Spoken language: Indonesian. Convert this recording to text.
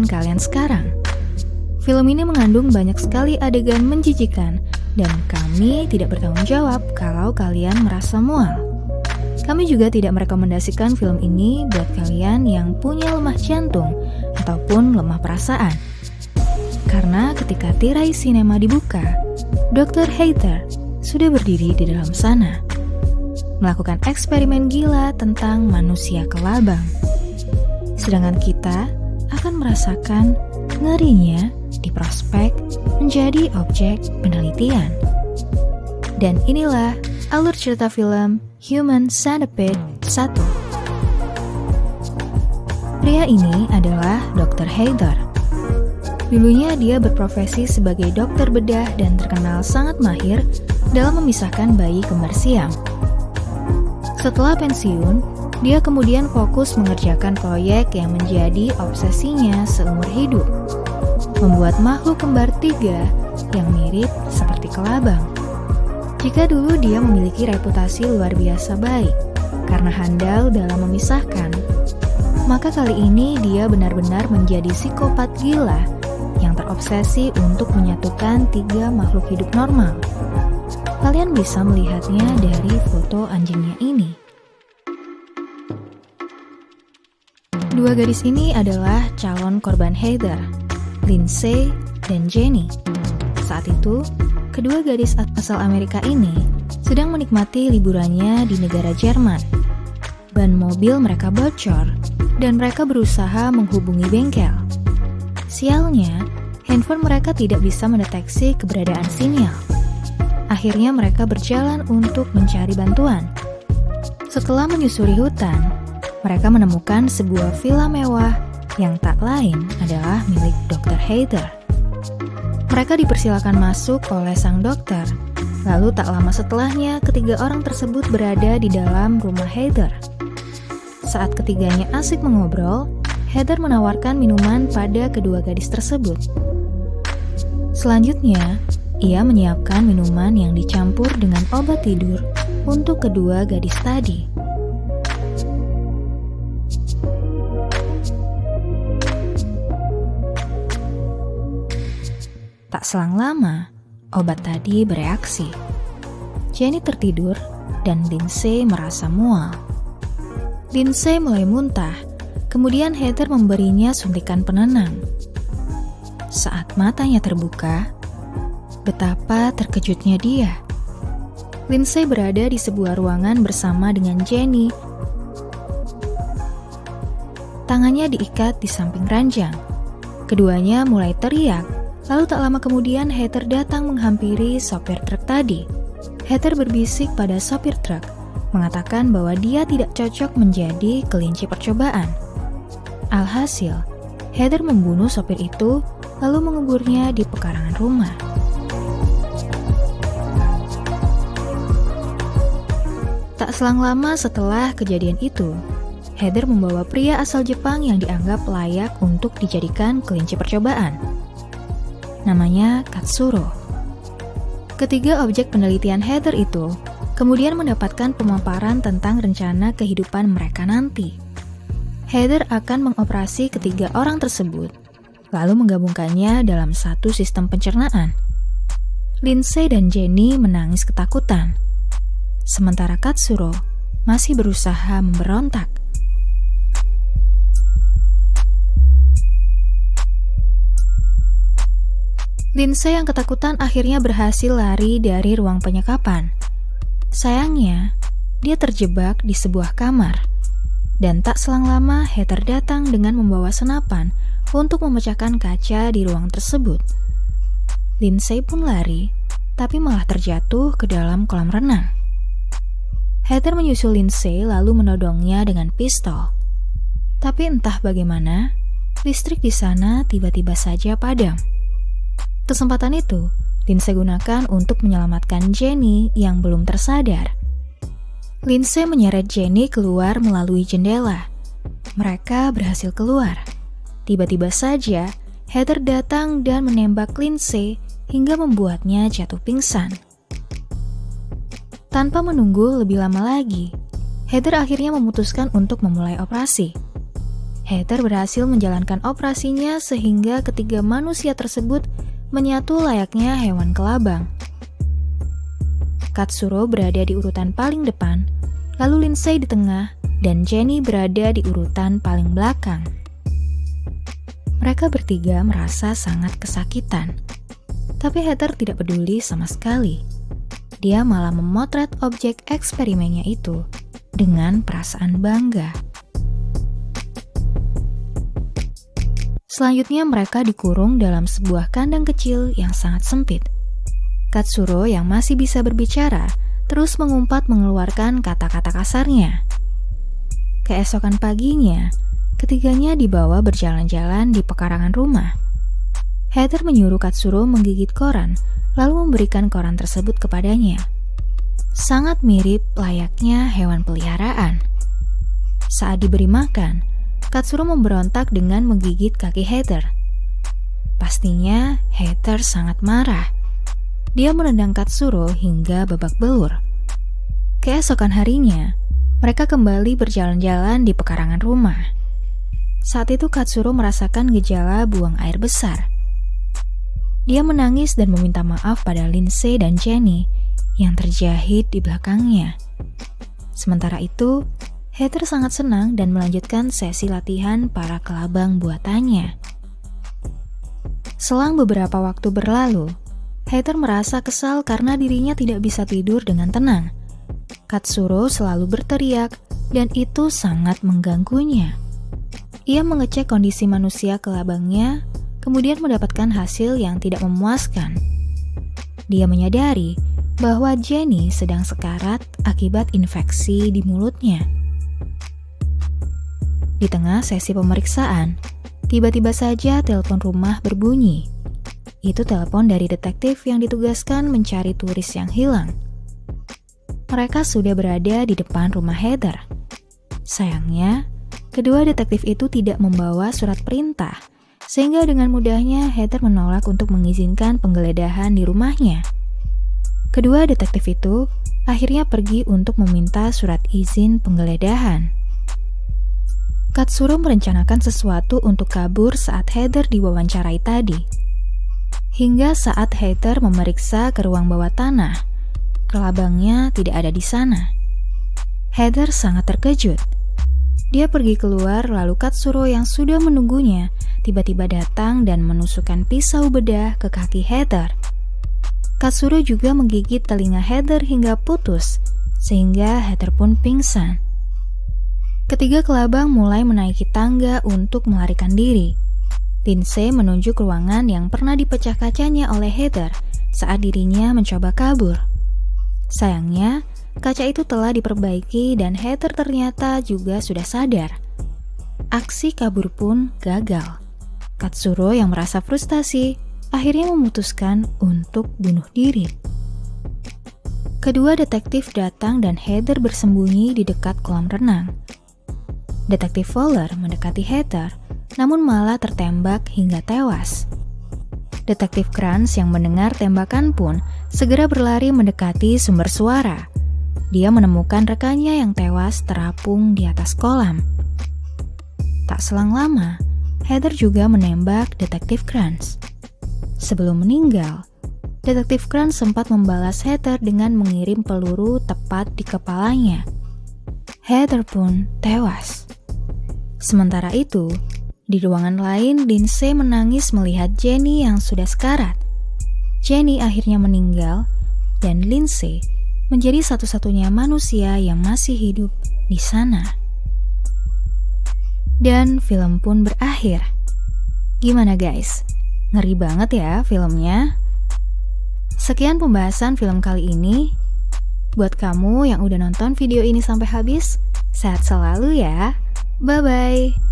tontonan kalian sekarang. Film ini mengandung banyak sekali adegan menjijikan dan kami tidak bertanggung jawab kalau kalian merasa mual. Kami juga tidak merekomendasikan film ini buat kalian yang punya lemah jantung ataupun lemah perasaan. Karena ketika tirai sinema dibuka, Dr. Heather sudah berdiri di dalam sana, melakukan eksperimen gila tentang manusia kelabang. Sedangkan kita akan merasakan ngerinya di prospek menjadi objek penelitian. Dan inilah alur cerita film Human Centipede 1. Pria ini adalah Dr. Heather. Dulunya dia berprofesi sebagai dokter bedah dan terkenal sangat mahir dalam memisahkan bayi kembar siam. Setelah pensiun, dia kemudian fokus mengerjakan proyek yang menjadi obsesinya seumur hidup, membuat makhluk kembar 3 yang mirip seperti kelabang. Jika dulu dia memiliki reputasi luar biasa baik karena handal dalam memisahkan, maka kali ini dia benar-benar menjadi psikopat gila yang terobsesi untuk menyatukan 3 makhluk hidup normal. Kalian bisa melihatnya dari foto anjingnya ini. Dua gadis ini adalah calon korban Heather, Lindsay dan Jenny. Saat itu, kedua gadis asal Amerika ini sedang menikmati liburannya di negara Jerman. Ban mobil mereka bocor dan mereka berusaha menghubungi bengkel. Sialnya, handphone mereka tidak bisa mendeteksi keberadaan sinyal. Akhirnya mereka berjalan untuk mencari bantuan. Setelah menyusuri hutan, mereka menemukan sebuah villa mewah yang tak lain adalah milik Dr. Heather. Mereka dipersilakan masuk oleh sang dokter. Lalu tak lama setelahnya, ketiga orang tersebut berada di dalam rumah Heather. Saat ketiganya asik mengobrol, Heather menawarkan minuman pada kedua gadis tersebut. Selanjutnya, ia menyiapkan minuman yang dicampur dengan obat tidur untuk kedua gadis tadi. Tak selang lama, obat tadi bereaksi. Jenny tertidur dan Lindsay merasa mual. Lindsay mulai muntah, kemudian Heather memberinya suntikan penenang. Saat matanya terbuka, betapa terkejutnya dia. Lindsay berada di sebuah ruangan bersama dengan Jenny. Tangannya diikat di samping ranjang. Keduanya mulai teriak. Lalu tak lama kemudian Heather datang menghampiri sopir truk tadi. Heather berbisik pada sopir truk, mengatakan bahwa dia tidak cocok menjadi kelinci percobaan. Alhasil, Heather membunuh sopir itu lalu menguburnya di pekarangan rumah. Tak selang lama setelah kejadian itu, Heather membawa pria asal Jepang yang dianggap layak untuk dijadikan kelinci percobaan. Namanya Katsuro. Ketiga objek penelitian Heather itu kemudian mendapatkan pemaparan tentang rencana kehidupan mereka nanti. Heather akan mengoperasi ketiga orang tersebut, lalu menggabungkannya dalam satu sistem pencernaan. Lindsay dan Jenny menangis ketakutan, sementara Katsuro masih berusaha memberontak. Lindsay yang ketakutan akhirnya berhasil lari dari ruang penyekapan. Sayangnya, dia terjebak di sebuah kamar. Dan tak selang lama, Heather datang dengan membawa senapan untuk memecahkan kaca di ruang tersebut. Lindsay pun lari, tapi malah terjatuh ke dalam kolam renang. Heather menyusul Lindsay lalu menodongnya dengan pistol. Tapi entah bagaimana, listrik di sana tiba-tiba saja padam. Kesempatan itu, Lindsay gunakan untuk menyelamatkan Jenny yang belum tersadar. Lindsay menyeret Jenny keluar melalui jendela. Mereka berhasil keluar. Tiba-tiba saja, Heather datang dan menembak Lindsay hingga membuatnya jatuh pingsan. Tanpa menunggu lebih lama lagi, Heather akhirnya memutuskan untuk memulai operasi. Heather berhasil menjalankan operasinya sehingga ketiga manusia tersebut menyatu layaknya hewan kelabang. Katsuro berada di urutan paling depan, lalu Lindsay di tengah, dan Jenny berada di urutan paling belakang. Mereka bertiga merasa sangat kesakitan, tapi Heather tidak peduli sama sekali. Dia malah memotret objek eksperimennya itu dengan perasaan bangga. Selanjutnya mereka dikurung dalam sebuah kandang kecil yang sangat sempit. Katsuro yang masih bisa berbicara terus mengumpat mengeluarkan kata-kata kasarnya. Keesokan paginya, ketiganya dibawa berjalan-jalan di pekarangan rumah. Heather menyuruh Katsuro menggigit koran, lalu memberikan koran tersebut kepadanya. Sangat mirip layaknya hewan peliharaan. Saat diberi makan, Katsuro memberontak dengan menggigit kaki Heather. Pastinya Heather sangat marah. Dia menendang Katsuro hingga babak belur. Keesokan harinya, mereka kembali berjalan-jalan di pekarangan rumah. Saat itu Katsuro merasakan gejala buang air besar. Dia menangis dan meminta maaf pada Lindsay dan Jenny yang terjahit di belakangnya. Sementara itu, Heather sangat senang dan melanjutkan sesi latihan para kelabang buatannya. Selang beberapa waktu berlalu, Heather merasa kesal karena dirinya tidak bisa tidur dengan tenang. Katsuro selalu berteriak dan itu sangat mengganggunya. Ia mengecek kondisi manusia kelabangnya, kemudian mendapatkan hasil yang tidak memuaskan. Dia menyadari bahwa Jenny sedang sekarat akibat infeksi di mulutnya. Di tengah sesi pemeriksaan, tiba-tiba saja telepon rumah berbunyi. Itu telepon dari detektif yang ditugaskan mencari turis yang hilang. Mereka sudah berada di depan rumah Heather. Sayangnya, kedua detektif itu tidak membawa surat perintah, sehingga dengan mudahnya Heather menolak untuk mengizinkan penggeledahan di rumahnya. Kedua detektif itu akhirnya pergi untuk meminta surat izin penggeledahan. Katsuro merencanakan sesuatu untuk kabur saat Heather diwawancarai tadi. Hingga saat Heather memeriksa ke ruang bawah tanah, kelabangnya tidak ada di sana. Heather sangat terkejut. Dia pergi keluar lalu Katsuro yang sudah menunggunya tiba-tiba datang dan menusukkan pisau bedah ke kaki Heather. Katsuro juga menggigit telinga Heather hingga putus, sehingga Heather pun pingsan. Ketiga kelabang mulai menaiki tangga untuk melarikan diri. Lindsay menunjuk ruangan yang pernah dipecah kacanya oleh Heather saat dirinya mencoba kabur. Sayangnya, kaca itu telah diperbaiki dan Heather ternyata juga sudah sadar. Aksi kabur pun gagal. Katsuro yang merasa frustasi akhirnya memutuskan untuk bunuh diri. Kedua detektif datang dan Heather bersembunyi di dekat kolam renang. Detektif Fowler mendekati Heather, namun malah tertembak hingga tewas. Detektif Kranz yang mendengar tembakan pun segera berlari mendekati sumber suara. Dia menemukan rekannya yang tewas terapung di atas kolam. Tak selang lama, Heather juga menembak Detektif Kranz. Sebelum meninggal, Detektif Kranz sempat membalas Heather dengan mengirim peluru tepat di kepalanya. Heather pun tewas. Sementara itu, di ruangan lain, Lindsay menangis melihat Jenny yang sudah sekarat. Jenny akhirnya meninggal, dan Lindsay menjadi satu-satunya manusia yang masih hidup di sana. Dan film pun berakhir. Gimana guys? Ngeri banget ya filmnya? Sekian pembahasan film kali ini. Buat kamu yang udah nonton video ini sampai habis, sehat selalu ya. Bye-bye.